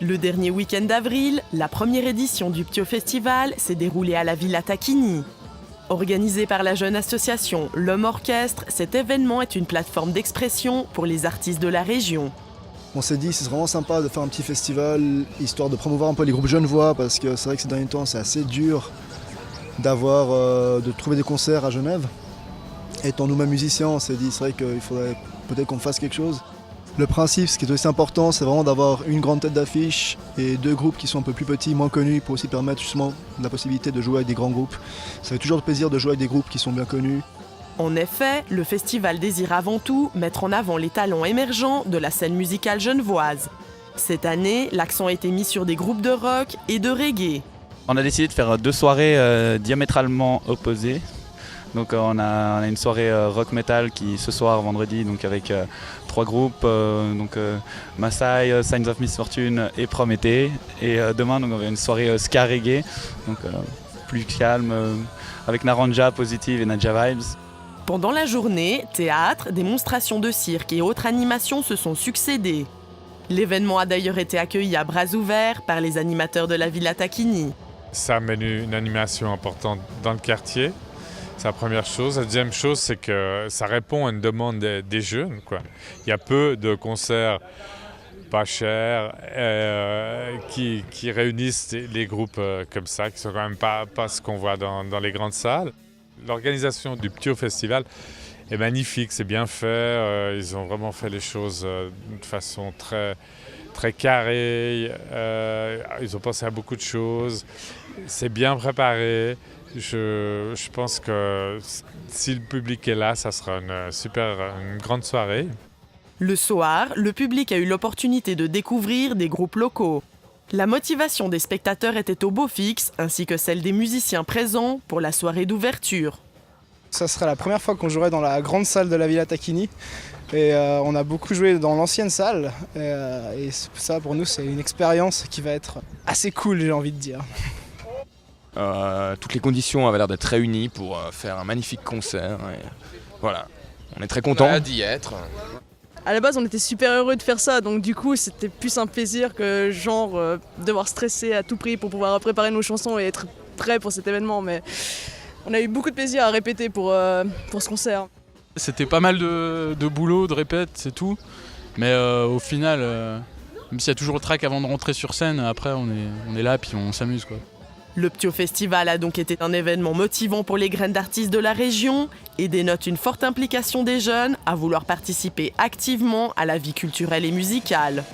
Le dernier week-end d'avril, la première édition du Ptio Festival s'est déroulée à la Villa Tacchini. Organisé par la jeune association L'Homme Orchestre, cet événement est une plateforme d'expression pour les artistes de la région. On s'est dit c'est vraiment sympa de faire un petit festival, histoire de promouvoir un peu les groupes genevois, parce que c'est vrai que ces derniers temps c'est assez dur de trouver des concerts à Genève. Étant nous-mêmes musiciens, on s'est dit c'est vrai qu'il faudrait peut-être qu'on fasse quelque chose. Le principe, ce qui est aussi important, c'est vraiment d'avoir une grande tête d'affiche et deux groupes qui sont un peu plus petits, moins connus, pour aussi permettre justement la possibilité de jouer avec des grands groupes. Ça fait toujours plaisir de jouer avec des groupes qui sont bien connus. En effet, le festival désire avant tout mettre en avant les talents émergents de la scène musicale genevoise. Cette année, l'accent a été mis sur des groupes de rock et de reggae. On a décidé de faire 2 soirées diamétralement opposées. Donc on a une soirée rock metal qui ce soir vendredi donc avec 3 groupes Maasai, Signs of Misfortune et Prométhée, et demain donc on a une soirée ska reggae donc plus calme avec Naranja Positive et Nadja Vibes. Pendant la journée, théâtre, démonstrations de cirque et autres animations se sont succédées. L'événement a d'ailleurs été accueilli à bras ouverts par les animateurs de la Villa Tacchini. Ça amène une animation importante dans le quartier. C'est la première chose. La deuxième chose, c'est que ça répond à une demande des jeunes, quoi. Il y a peu de concerts pas chers qui réunissent les groupes comme ça, qui sont quand même pas ce qu'on voit dans les grandes salles. L'organisation du Ptio Festival est magnifique, c'est bien fait. Ils ont vraiment fait les choses de façon très, très carrée. Ils ont pensé à beaucoup de choses. C'est bien préparé. Je pense que si le public est là, ça sera une grande soirée. Le soir, le public a eu l'opportunité de découvrir des groupes locaux. La motivation des spectateurs était au beau fixe, ainsi que celle des musiciens présents pour la soirée d'ouverture. Ça serait la première fois qu'on jouerait dans la grande salle de la Villa Tacchini. Et on a beaucoup joué dans l'ancienne salle. Et ça, pour nous, c'est une expérience qui va être assez cool, j'ai envie de dire. Toutes les conditions avaient l'air d'être réunies pour faire un magnifique concert. Et voilà, on est très contents d'y être. À la base, on était super heureux de faire ça, donc du coup, c'était plus un plaisir que devoir stresser à tout prix pour pouvoir préparer nos chansons et être prêt pour cet événement. Mais on a eu beaucoup de plaisir à répéter pour ce concert. C'était pas mal de boulot, de répète, c'est tout. Mais au final, même s'il y a toujours le trac avant de rentrer sur scène, après on est là puis on s'amuse, quoi. Le Ptio Festival a donc été un événement motivant pour les graines d'artistes de la région et dénote une forte implication des jeunes à vouloir participer activement à la vie culturelle et musicale.